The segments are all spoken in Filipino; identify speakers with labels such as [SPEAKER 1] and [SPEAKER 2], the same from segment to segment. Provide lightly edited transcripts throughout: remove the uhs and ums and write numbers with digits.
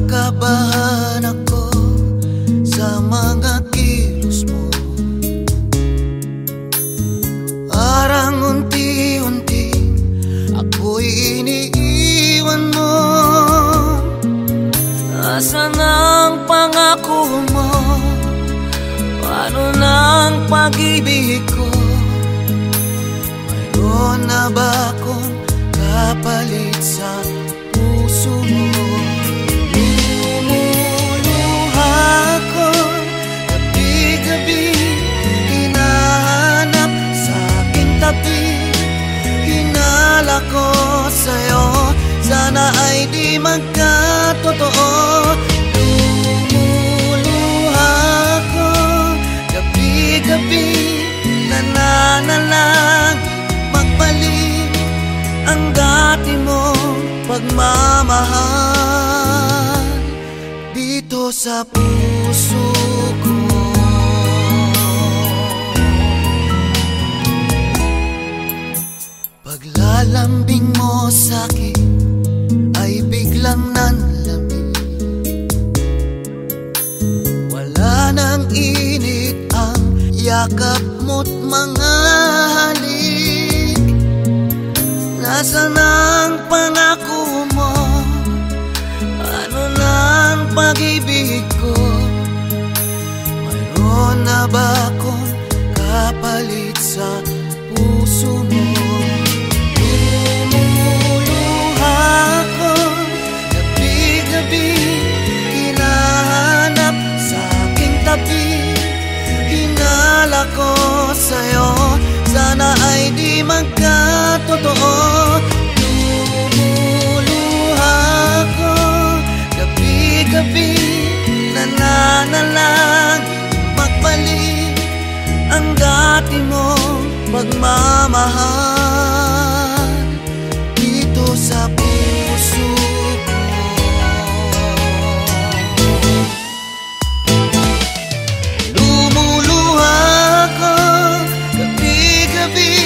[SPEAKER 1] Kinakabahan ako sa mga kilos mo. Parang unti-unti ako'y iniiwan mo. Asan ang pangako mo? Paano ng pag-ibig ko? Mayroon na ba akong kapalit sa puso mo? Lumuluha ko gabi-gabi, hinahanap sa aking tabi. Hinala ko sa'yo, sana ay di magkatotoo. Lumuluha ko gabi-gabi, nananalang magbalik ang dati mong pagmamahal dito sa puso ko. Paglalambing mo sa'kin ay biglang nanlamig. Wala nang init ang yakap mo't mga halik. Nasaan ang pangako mo? Ano nang pag-ibig ko? Mayroon na ba akong kapalit sa puso mo? Lumuluha ko gabi-gabi, hinahanap sa aking tabi. Hinala ko sa'yo, sana ay di magkatotoo. Lumuluha ko gabi-gabi, nananalang magbalik ang dati mong pagmamahal dito sa puso ko. Lumuluha ko gabi-gabi,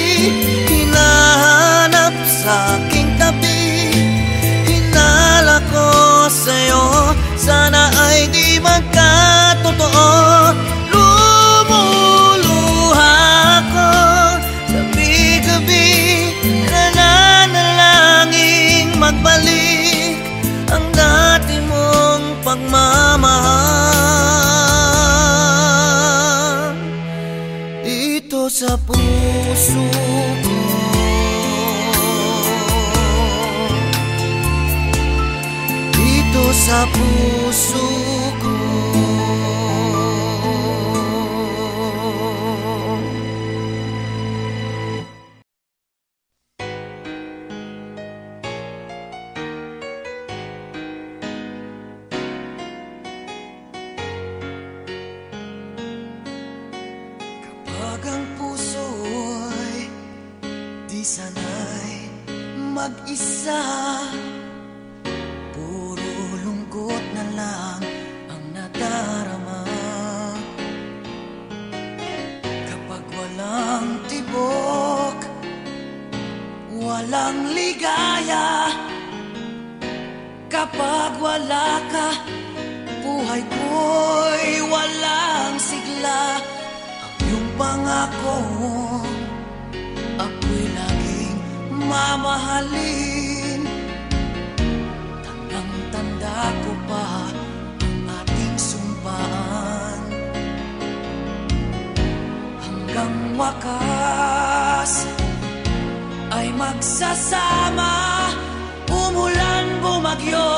[SPEAKER 1] hinahanap sa aking tabi. Hinala ko sa'yo, sana ay di magkatotoo. Lumuluha ko gabi-gabi, nananalangin magbalik ang dati mong pagmamahal dito sa puso ko. Dito sa puso ko. Kapag ang puso'y di sanay mag-isa, puro lungkot na lang ang nadarama. Kapag walang tibok, walang ligaya, kapag wala ka, buhay ko'y walang sigla. Ang iyong pangako, ako'y laging mamahalin. Tandang-tanda ko pa ang ating sumpaan. Hanggang wakas ay magsasama. Umulan, bumagyo,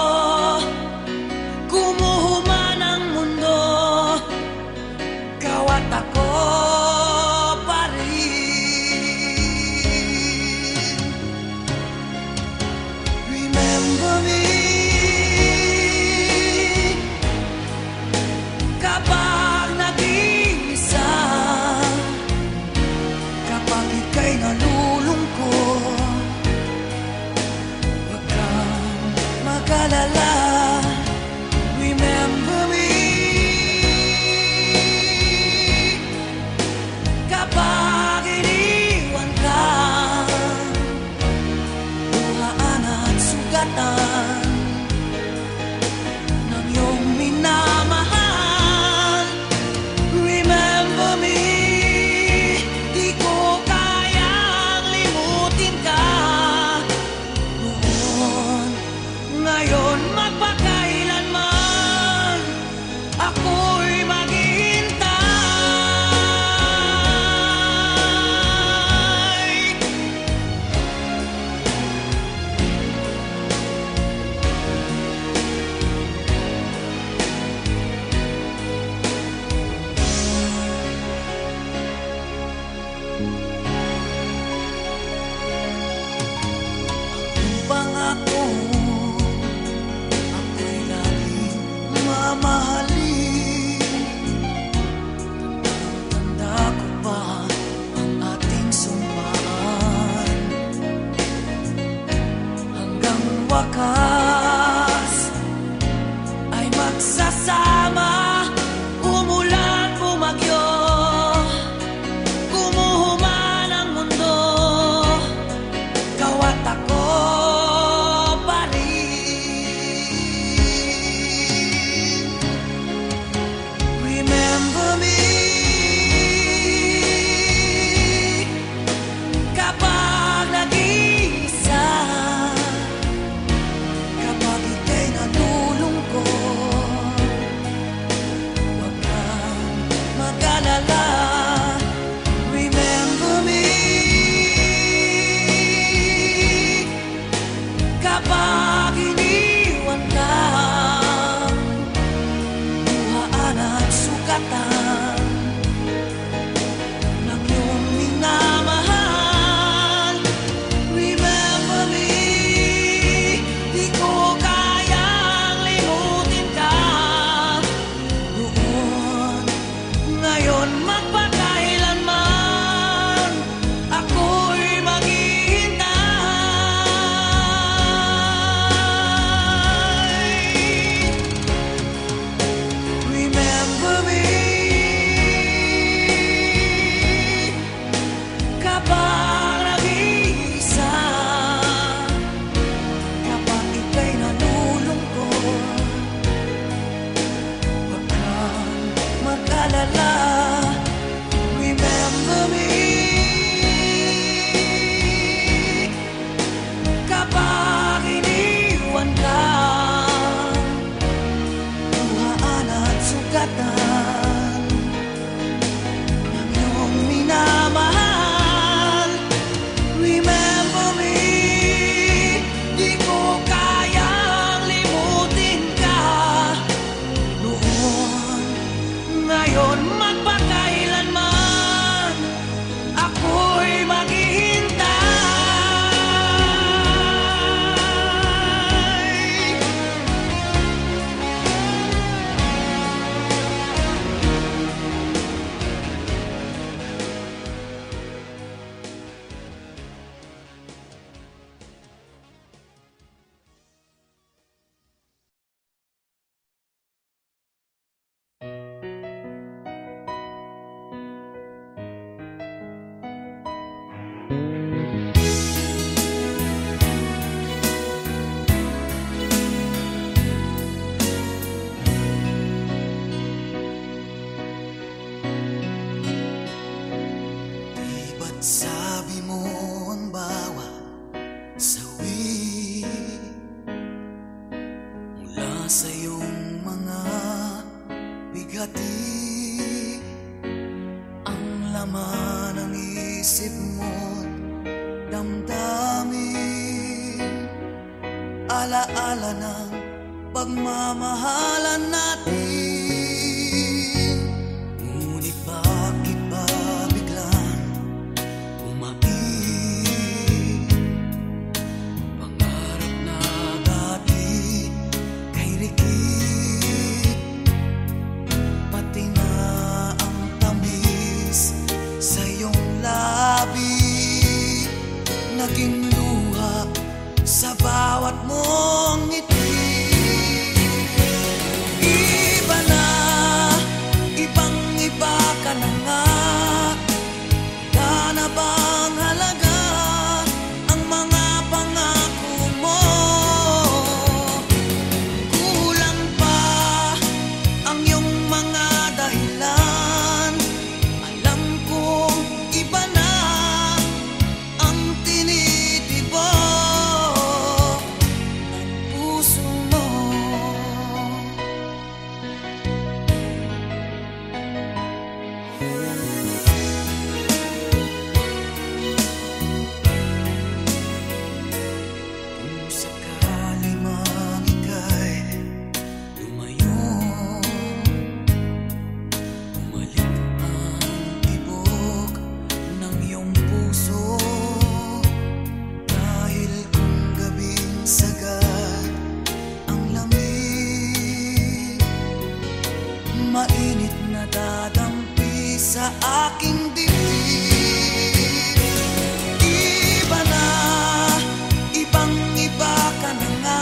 [SPEAKER 1] gumuhuman ang mundo, ikaw at ako pa rin. Remember me kapag nag-iisa, kapag ika'y nalulungkot, huwag kang mag-alala. Remember me kapag iniwan ka, luhaan at sugatan na wakas ay magsasama. Umulan, bumagyo, gumuhuman ang mundo, ikaw at ako pa rin. Remember me kapag nag-iisa, kapag ika'y nalulungkot, huwag kang mag-alala. Remember me kapag iniwan ka, buhaan at sugatan ng iyong minamahal. Remember me, di ko kayang limutin ka noon, ngayon, magpakailanman ako'y maghihintay. Remember me kapag nag-iisa, kapag ika'y nalulungkot, huwag kang mag-alala. Remember me kapag iniwan ka, buhaan at sugatan ng iyong minamahal. Remember me, di ko kayang limutin ka noon, ngayon, magpakailanman ako'y maghihintay. Di ba't sabi mo ang bawat sawi mula sa iyong mga bigati, ang laman ng isip mo't damdamin, alaala ng pagmamahalan natin. Ngunit bakit ba biglang umaib? Pangarap na dati kay rikit, pati na ang tamis sa iyong labi, naging luha sa bawat mong ngiti. Iba na, ibang-iba ka na nga, wala na bang halaga ang mga pangako mo? Kulang pa ang iyong mga dahilan, alam kong iba na ang tinitibok ng puso mo. Kung sakali mang ika'y lumayo, bumalik ang tibok ng iyong puso, dahil kung gabing sagad ang lamig, mainit na dadampi sa aking dibdib. Iba na, ibang-iba ka na nga,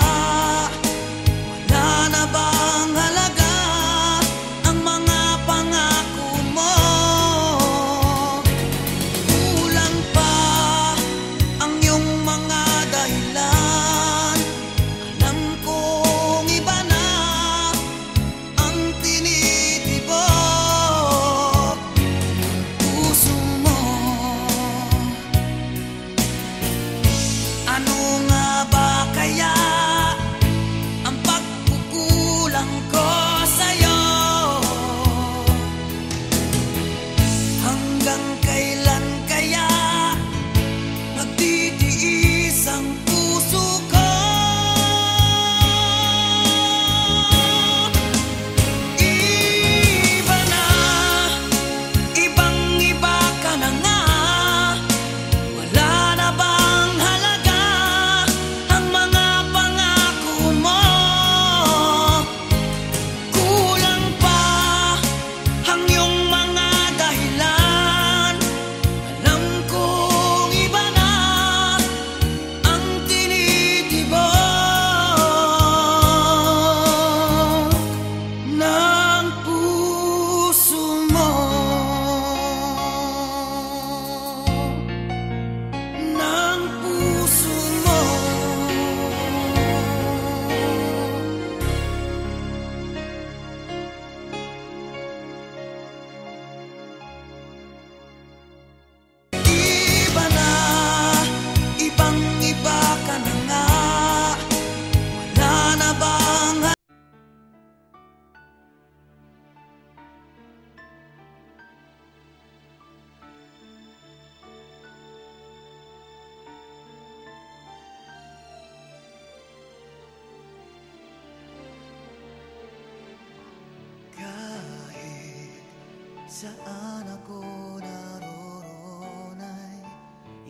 [SPEAKER 1] Saan ako naroon ay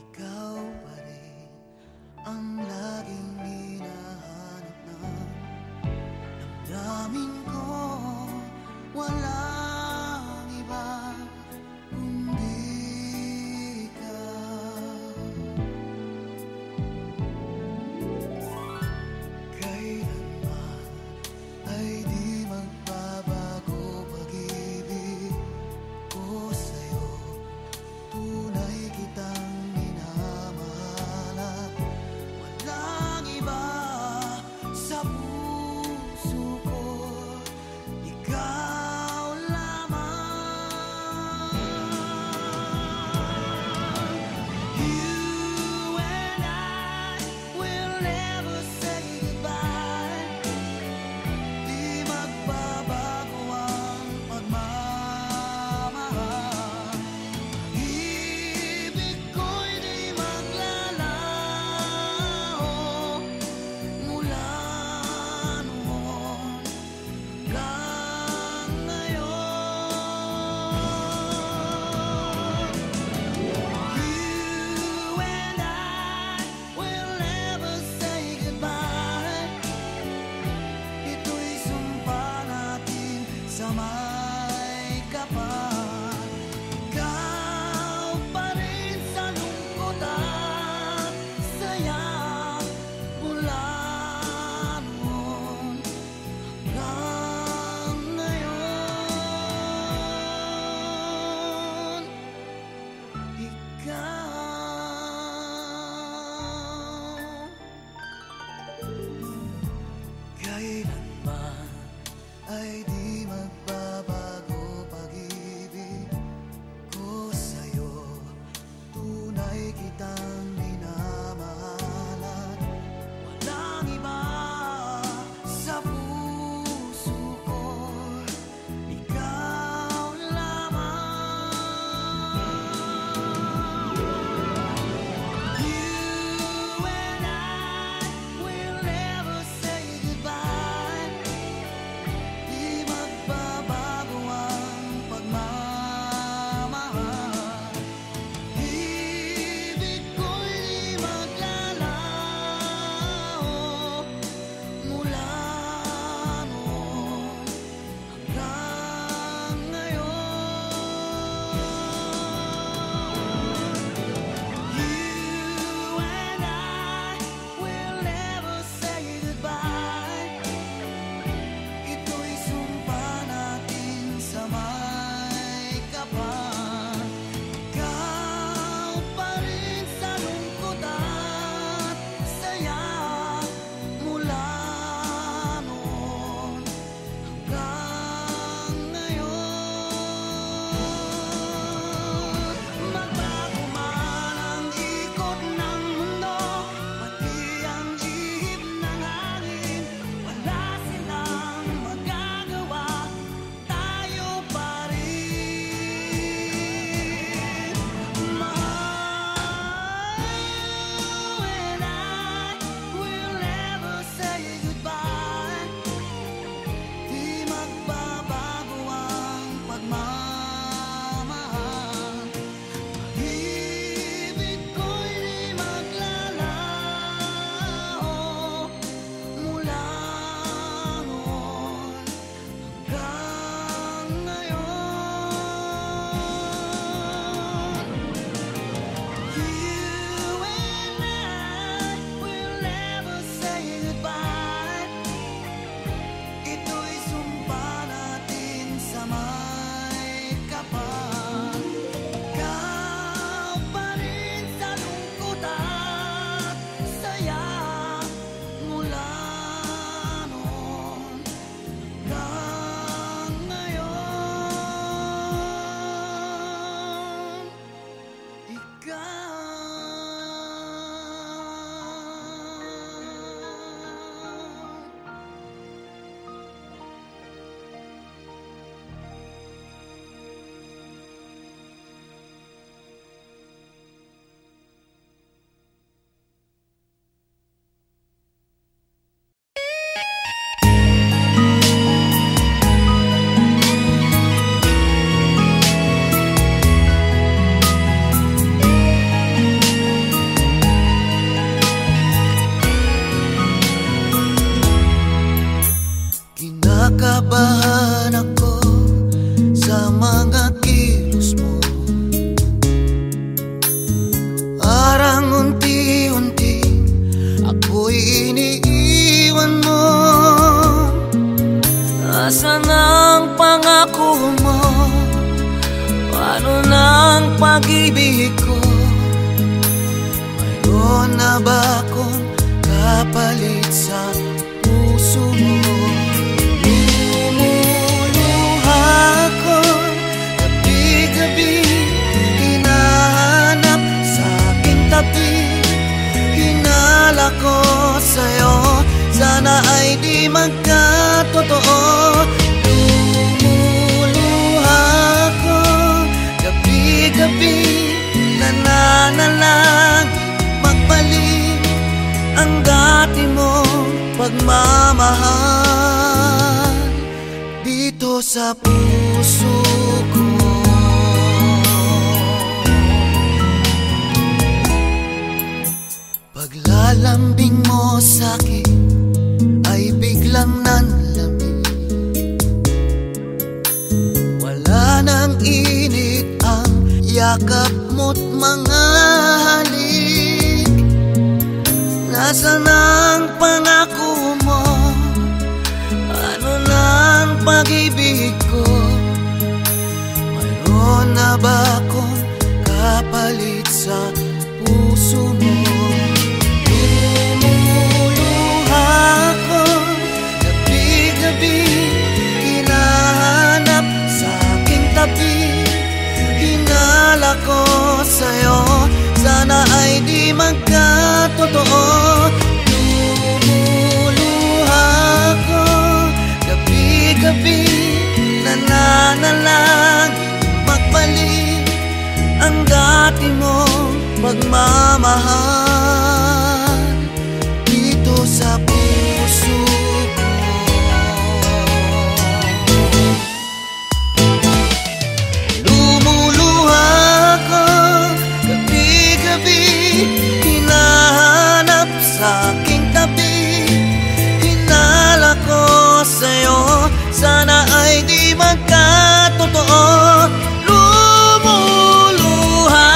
[SPEAKER 1] ikaw pa rin ang laging hinahanap ng damdamin ko. Walang iba kundi ikaw. Kailanman ay di magbabago pag-ibig ko sa'yo. Tunay kitang minamahal at walang iba sa puso ko. Ikaw lamang. You and I will never say goodbye. Di magbabago ang pagmamahal. Ibig ko'y di maglalaho mula noon. ay di magkatotoo. Lumuluha ko gabi-gabi, nananalang magbalik ang dati mong pagmamahal dito sa puso ko. Paglalambing mo sa'kin ay biglang nanlamig, wala nang init ang yakap mo't mga halik. Nasaan ang pangako mo? Ano nang pag-ibig ko? Mayroon na ba akong kapalit sa puso mo? Hinahanap sa aking tabi, hinala ko sa'yo, sana ay di magkatotoo. Lumuluha ko gabi-gabi, nananalang magbalik ang dati mong pagmamahal dito sa puso ko. Hinahanap sa aking tabi, hinala ko sa'yo, sana ay di magkatotoo. Lumuluha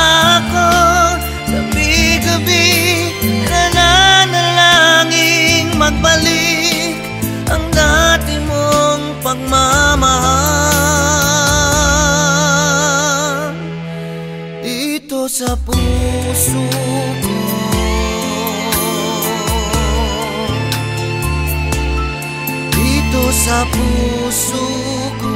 [SPEAKER 1] ko gabi-gabi, nananalangin magbalik ang dati mong pagmamahal dito sa puso ko. Dito sa puso ko.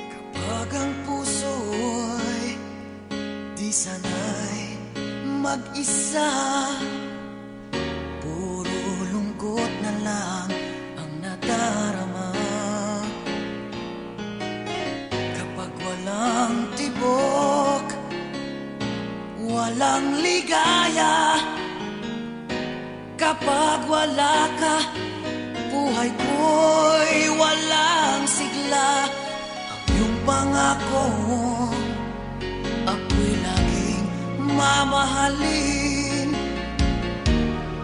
[SPEAKER 1] Kapag ang puso'y di sanay mag-isa, puro lungkot na lang ang nadarama. Kapag walang tibok, walang ligaya, kapag wala ka, buhay ko'y walang sigla. Ang iyong pangako, ako'y laging mamahalin.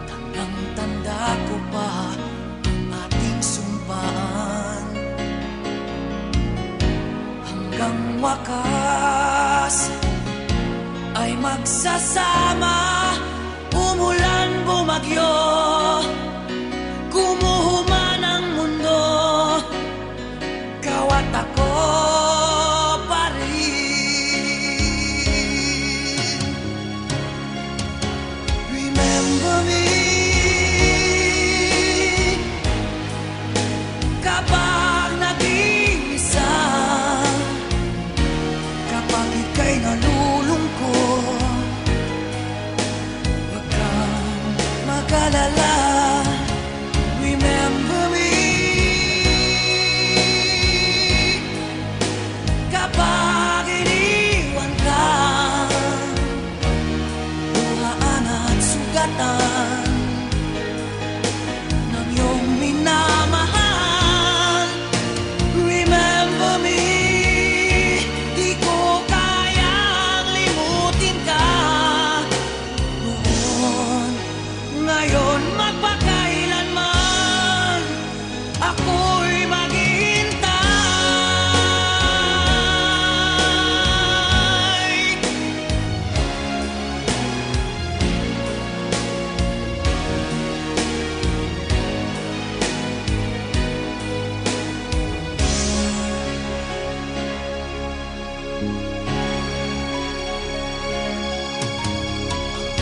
[SPEAKER 1] Tandang-tanda ko pa ang ating sumpaan. Hanggang wakas ay magsasama, umulan bumagyo, gumuhuman ang mundo, ikaw at ako pa rin. Remember me kapag nag-iisa, kapag ika'y nalulungkot, huwag kang mag-alala. Remember me kapag iniwan ka, luhaan at sugatan ng iyong minamahal. Remember me, di ko kayang limutin ka noon, ngayon, magpakailanman ako'y maghihintay.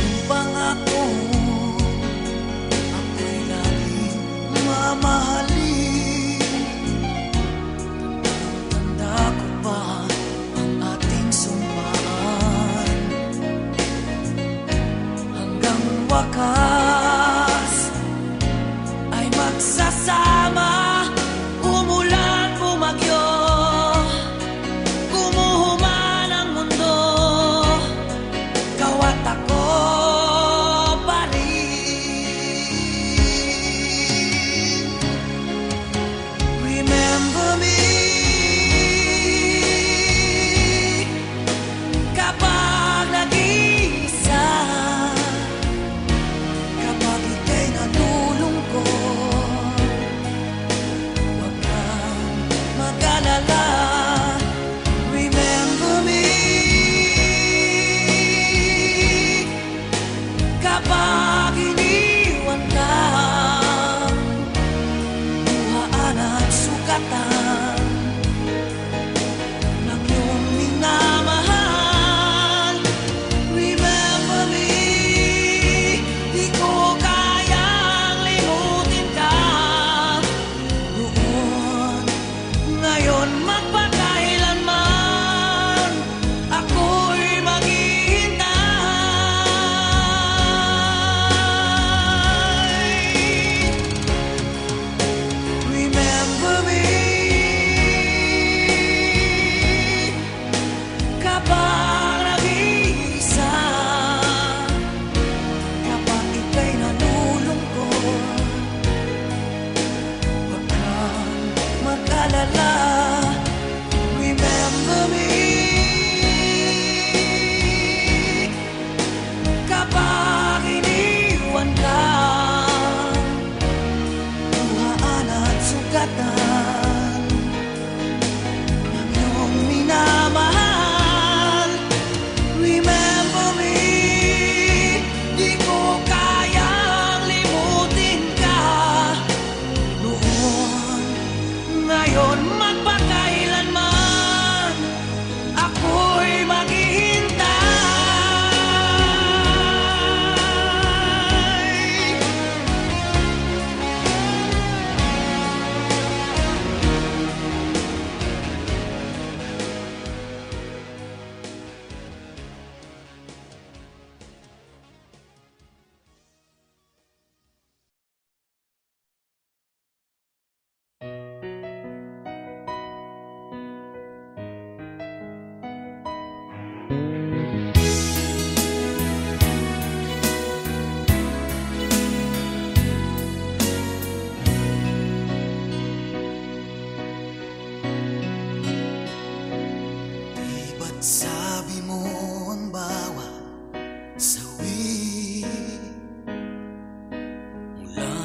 [SPEAKER 1] Ang pangako,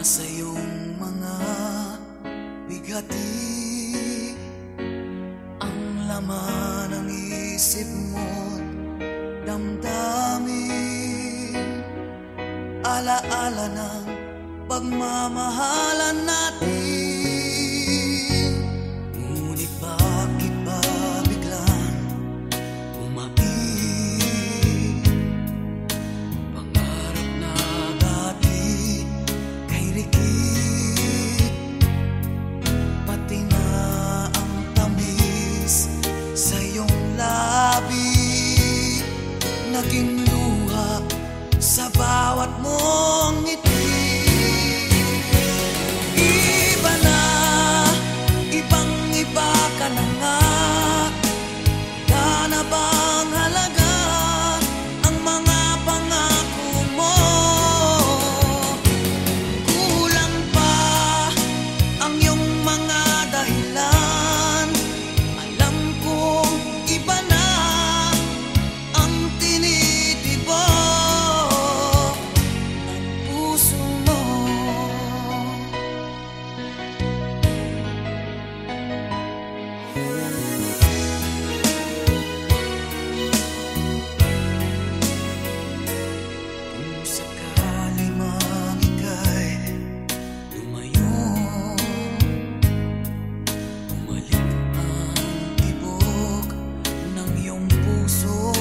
[SPEAKER 1] sa iyong mga bigati, ang laman ng isip mo't damdamin, alaala ng pagmamahalan natin. Ngunit bakit ba biglang umapi pangarap na dati kay Rikit, pati na ang tamis sa iyong labi, naging luha sa bawat mong ngiti. Iba na, ibang-iba ka na nga. Wala na bang halaga ang mga pangako mo? Kulang pa ang iyong mga dahilan. Alam kong iba na ang tinitibok ng puso mo. Kung sakali mang ika'y lumayo, bumalik ang tibok ng iyong puso.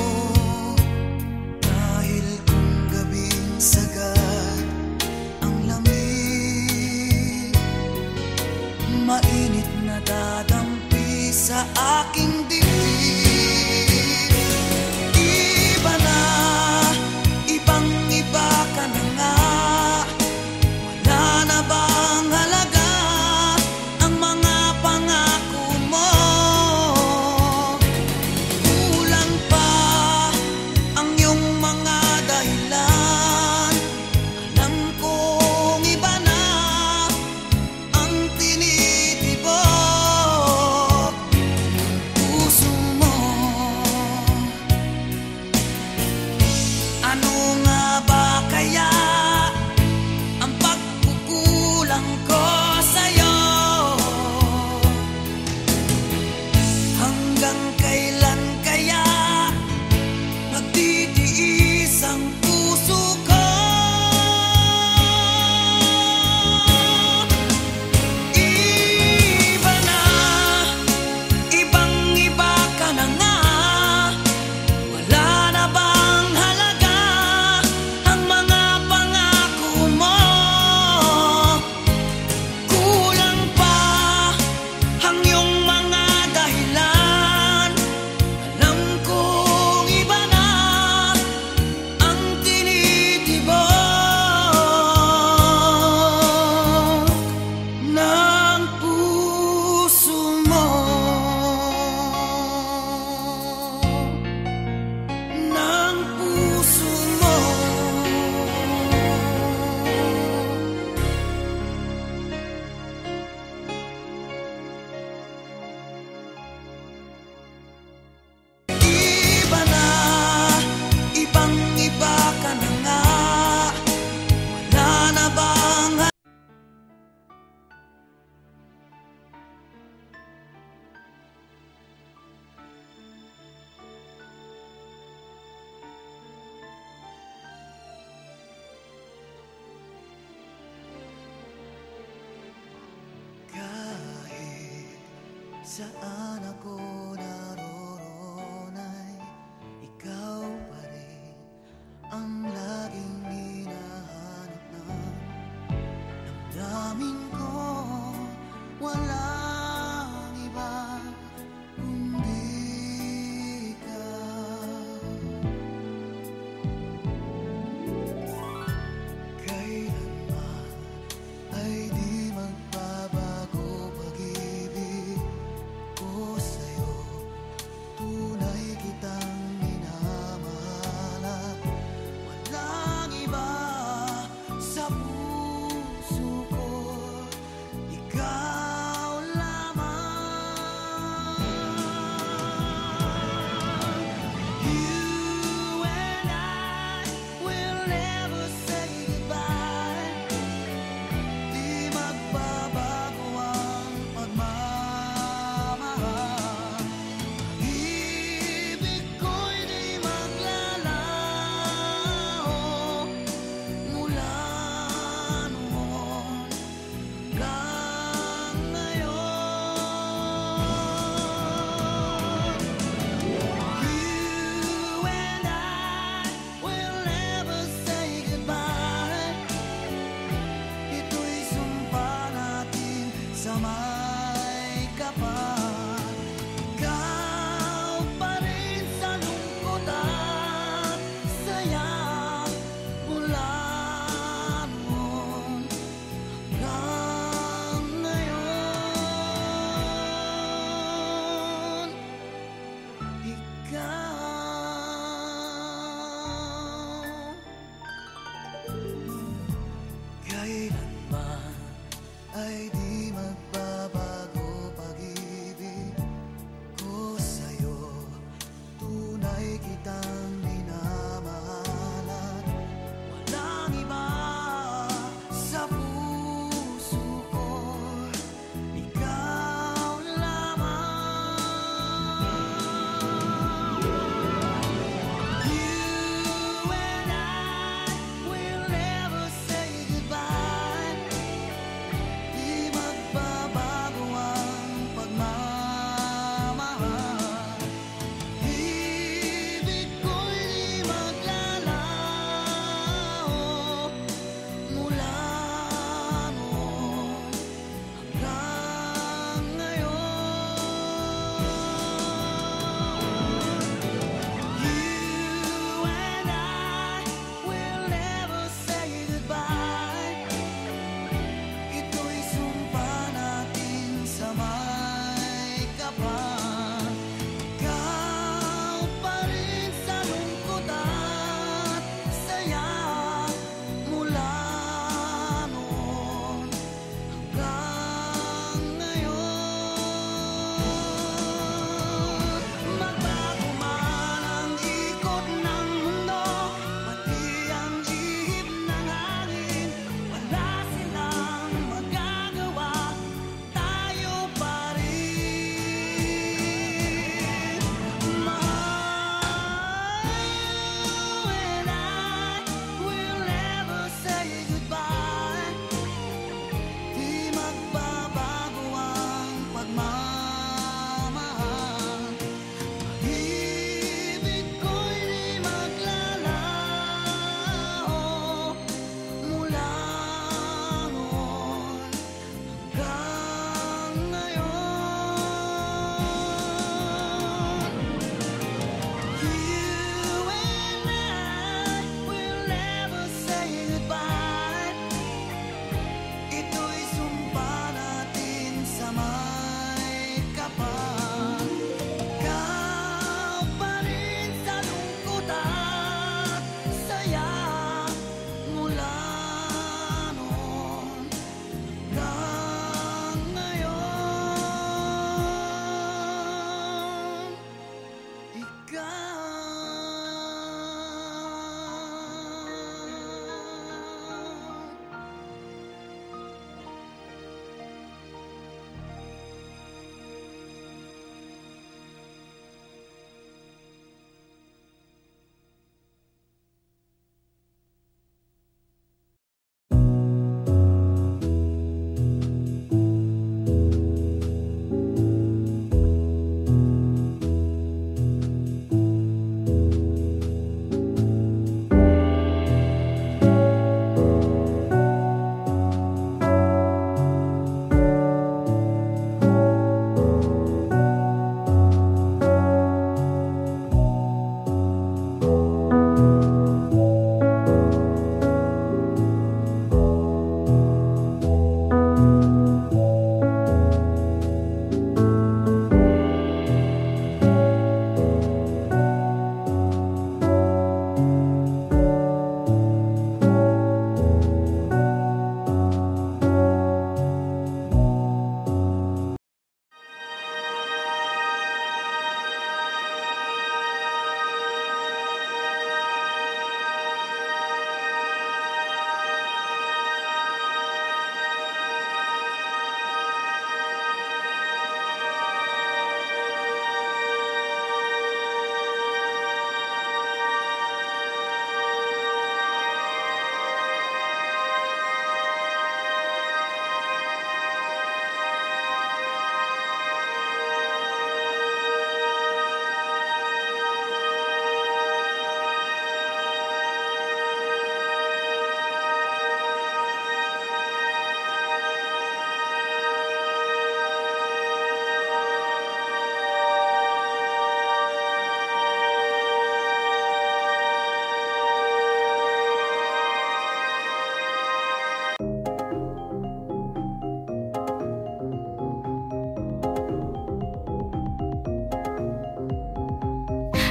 [SPEAKER 1] Dahil kung gabing sagad ang lamig, mainit na dadampi sa aking dibdib. Iba na, ibang-iba ka na nga. Wala na bang halaga ang mga pangako mo? Kulang pa ang iyong mga dahilan. Alam kong iba na ang tinitibok puso mo. Ano nga ba kaya ang pagkukulang ko sa'yo? Hanggang kailan kaya nagtitiis ang puso ko? Iba na, ibang-iba ka na nga. Wala na bang halaga ang mga pangako mo? Kulang pa ang iyong mga dahilan. Alam kong iba na ang tinitibok ng puso mo. Ng puso mo. Iba na, ibang-iba ka na nga. Wala na bang kahit saan ako naroon ay ikaw pa rin ang laging hinahanap ng damdamin ko. Walang iba kundi ikaw. Kailanman ay di magbabago pag-ibig ko sa'yo. Tunay kitang minamahal at walang iba sa puso ko. Ikaw Kailanman ay di magbabago pag-ibig ko sa'yo. Tunay kitang minamahalan, walang iba sa puso ko, ikaw lamang. You and I will never say goodbye. Di magbabago ang pagmamahal. Ibig ko'y di maglalaho mula noon hanggang ngayon. You and I will never say goodbye. Ito'y sumpa natin sa may kapal. Ikaw pa rin sa lungkot at saya mula noon hanggang ngayon. Magbago man ang ikot ng mundo, pati ang ihip ng hangin, wala silang magagawa, tayo pa rin. Mahal, you and I will never say goodbye. Di magbabago ang pagmamahal. Pag-ibig ko'y di maglalaho mula noon hanggang ngayon. You and I will never say goodbye. Ito'y sumpa natin sa may kapal. Ikaw pa rin sa lungkot at saya mula noon hanggang ngayon. Ikaw.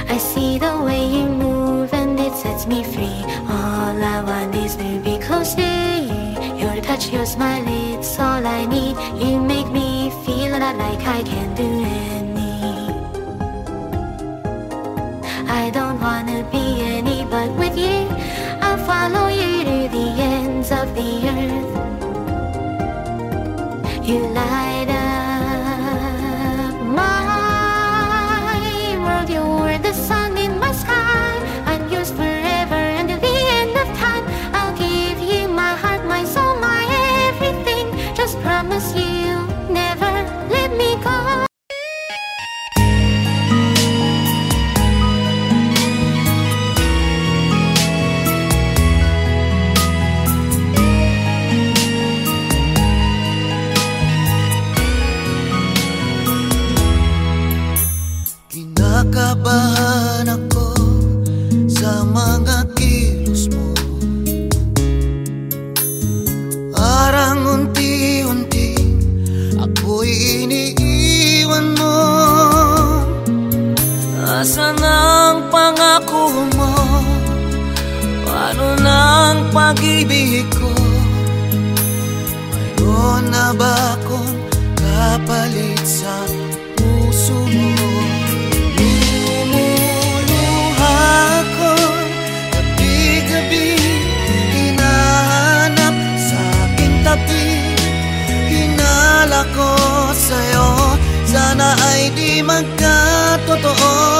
[SPEAKER 2] I see the way you move and it sets me free. All I want is to be close to you. Your touch, your smile, it's all I need. You make me feel a lot like I can do any. I don't wanna be any, but with you I'll follow you to the ends of the earth. You light up my world. You're the sun in my sky. I'm yours forever until the end of time. I'll give you my heart, my soul, my everything. Just promise you never let me go.
[SPEAKER 1] Kinakabahan ako sa mga kilos mo. Parang unti-unti ako'y iniiwan mo. Asan ang pangako mo? Paano ng pag-ibig ko? Mayroon na ba akong kapalit sa puso mo? Hinala ko sa'yo, sana ay di magkatotoo.